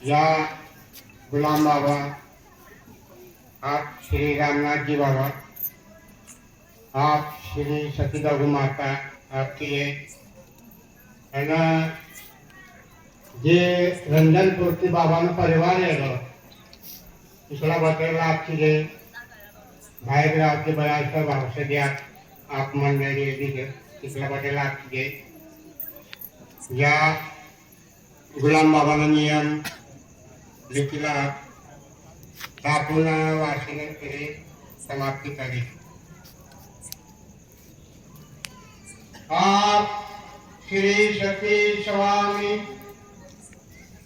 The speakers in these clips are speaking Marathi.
या गुलाम बाबा, आप श्री रामनाथ जी बाबा, आप श्री सतीदाऊ माता, आपके है ना जे रंजनपुरती बाबांना परिवार आहे तिसरा बटेला आपकी जे बाहेर गावचे बऱ्याचशा औषधी आप मंडळी तिसरा बटेला आपकी जे या गुलाम बाबांना नियम लिखिला आपण वाचन केले समाप्ती करी। आप श्री सती स्वामी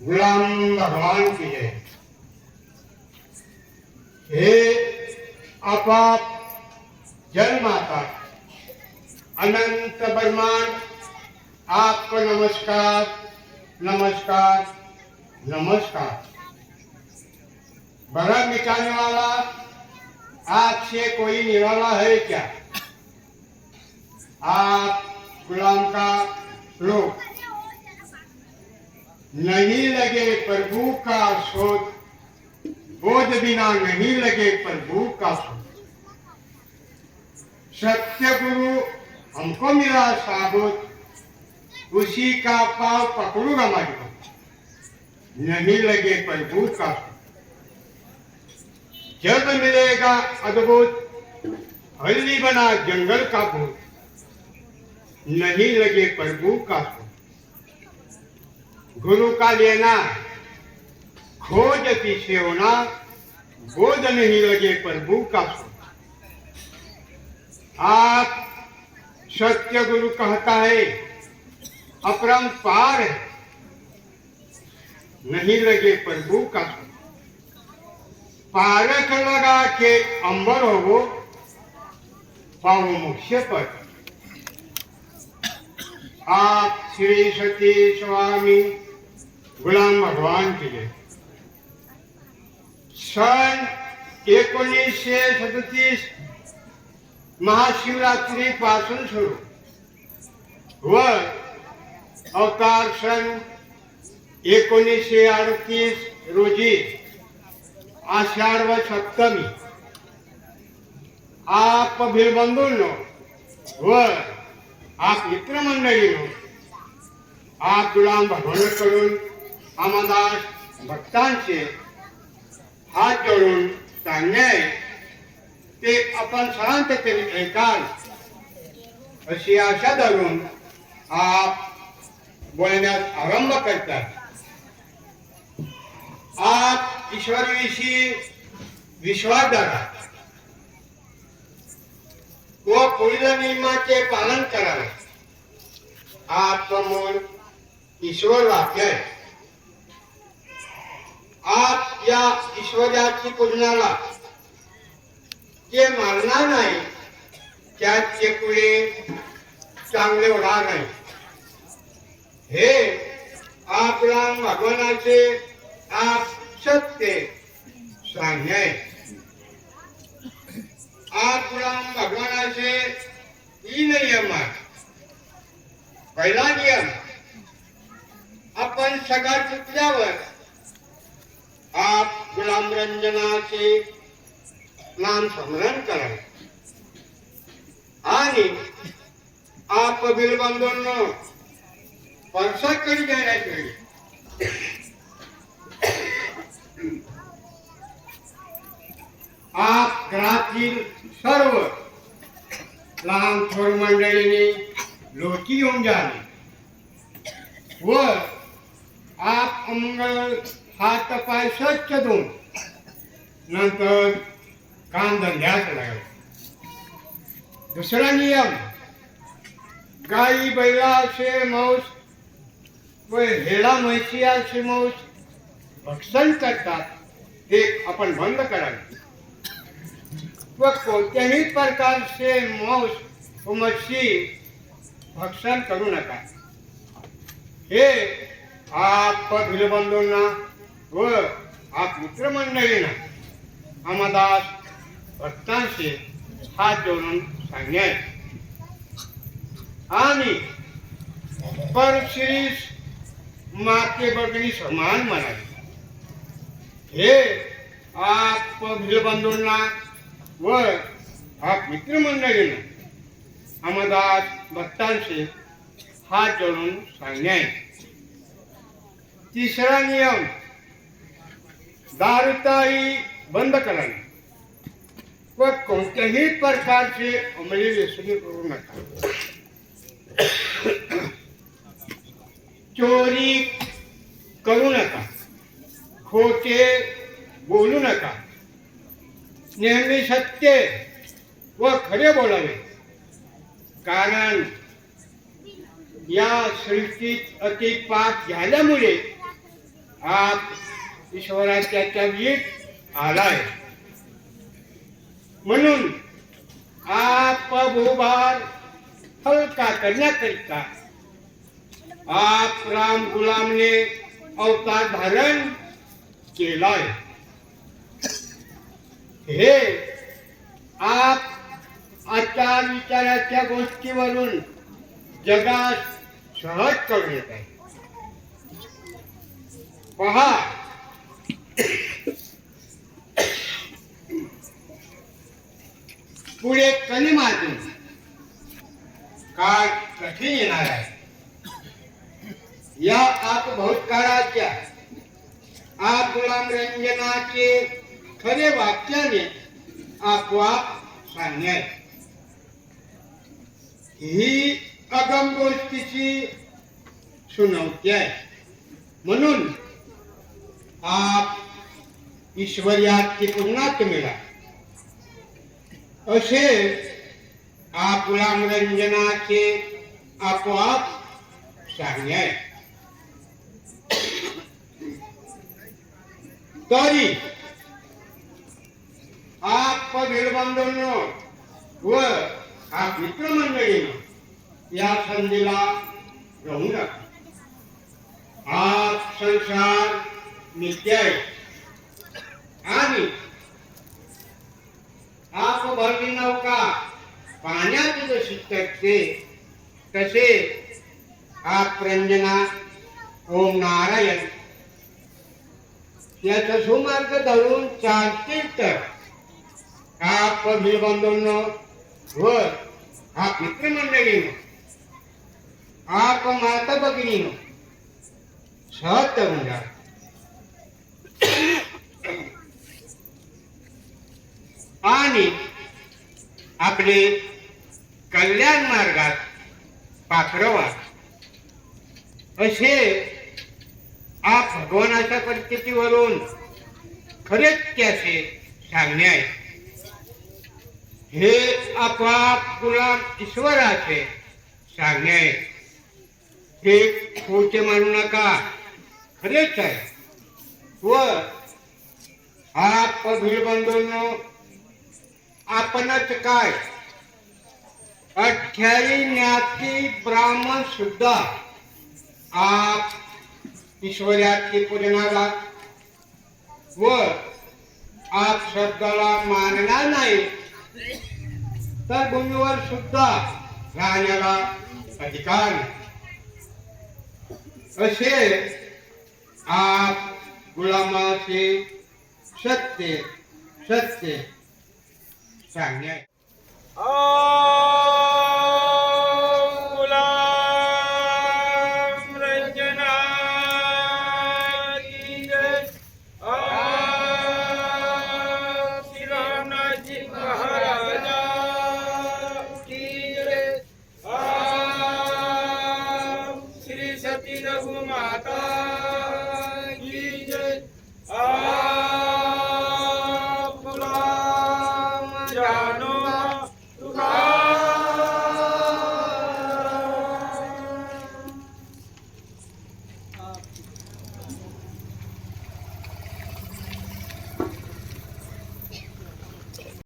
गुलाम भगवान की जय। हे आपाप जल माता अनंत ब्रह्मांड, आपको नमस्कार नमस्कार नमस्कार। बड़ा मिटाने वाला आपसे कोई निराला है क्या? आप गुलाम का लोग नहीं लगे प्रभु का शोध, बोध बिना नहीं लगे प्रभु का शोध। सत्य गुरु हमको मिला साबुत, उसी का पाव पकड़ूंगा मैं, नहीं लगे प्रभु का शोध। जब मिलेगा अद्भुत, हल्ली बना जंगल का भूत, नहीं लगे प्रभु का शोध। गुरु का लेना खोज की सेवना, बोध नहीं लगे प्रभु का शोध। आप सत्य गुरु कहता है अपरंपार है, नहीं लगे प्रभु का शोध। पारख लगा के अंबर हो पाओ मोक्ष पर। आप श्री सती स्वामी गुलाम भगवान की जय। सन 1937 महाशिवरात्री पासून सुरू व अवतार सन 1938 रोजी आषाढ व सप्तमी आप भिलबंधूंनो व आप मित्रमंडळीनो आप गुलाम भगवानकडून आम्हादास भक्तांचे हात जोडून सांगणे ते आपण शांततेने ऐकाल अशी आशा धरून आप बोलण्यास आरंभ करतात। आप ईश्वराविषयी विश्वास धरा व पुढील नियमाचे पालन करावे। आप समोर ईश्वर वाक्य आहे। आप या ईश्वराची पूजनाला जे मानणार नाही त्याचे पुढे चांगले होणार नाही। हे आपला भगवानाचे आप सत्य सांगणे। आप गुलाम भगवानाचे तीन नियम आहेत। पहिला नियम, आपण सगळं चुकल्यावर आप गुलाम रंजनाचे नाम स्मरण करावे आणि आप बिलबंधूंनो परसाद करी देण्यात वेळी आप घरातील सर्व लहान थोर मंडळींनी लोटी येऊन जाणे व आप अंगल हात पाय स्वच्छ धुवून नंतर काम धंद्यात लागावे। दुसरा नियम, गाई बैलाचे मांस व हेडा म्हैशीचे मांस भक्षण करतात ते आपण बंद करावे व कोणत्याही प्रकारचे मांस व मच्छी भक्षण करू नका। हे आप भिलबंधूंना व आप मित्रमंडळींना आम्हादास भक्तांशी हात जोडून सांगणे आणि परश्री माते बगडी समान म्हणावे। हे आप भिलबंधूंना व आप मित्रमंडळींना अमरदास भक्तांशी हात जोडून सांगणे आहे. तिसरा नियम, दारूताई बंद करावी व कोणत्याही प्रकारची अंमली व्यसनी करू नका. चोरी करू नका, खोटे बोलू नका, नेहमी सत्य व खरे बोलावे. कारण या सृष्टीत अति पाप झाल्यामुळे आप ईश्वराच्या वीट आलाय. म्हणून आप भूभार हलका करण्याकरिता आप राम गुलामने अवतार धारण केलाय. हे आप आचार विचाराच्या गोष्टीवरून जगात सहज करून येत आहे. पहा, पुढे कलिमातून काळ कठीण येणार आहे. या आप भूतकाळाच्या आप गुलाम रंजनाचे खरे वाक्याने आपोआप सांगणे. ही अगम गोष्टीची सुनावती आहे. म्हणून आप ईश्वरियाची पुन्हा मिळा असे आप गुलाम रंजनाचे आपोआप सांगणे आहे. तरी आप भिलबंधूंनो व आप मित्रमंडळींनो या संधीला राहू नका. आप संसार नित्य आहे आणि आप भरली नौका पाण्यात जशी तरते तसे आप रंजना ओम नारायण याचा सुमार्ग धरून चालतील तर आप भिलबंधूंनो व आप मित्रमंडळीनो आप माता भगिनीनो सहज तरुण जा. आणि आपले कल्याण मार्गात पाखरवा असे आप भगवानाच्या परिस्थितीवरून खरेच त्याचे सांगणे आहे. हे आपाप गुलाम ईश्वराचे सांगणे आहे. हे खोटे मानू नका, खरेच आहे. व आप भिलबंधूंनो आपणच काय 28 ज्ञाती ब्राह्मण सुद्धा आप ईश्वराची पूजनाला व आप शब्दाला मानणार नाही तर भूमीवर सुद्धा राहण्याला अधिकार असे आप गुलामाचे सत्य सत्य सांगणे.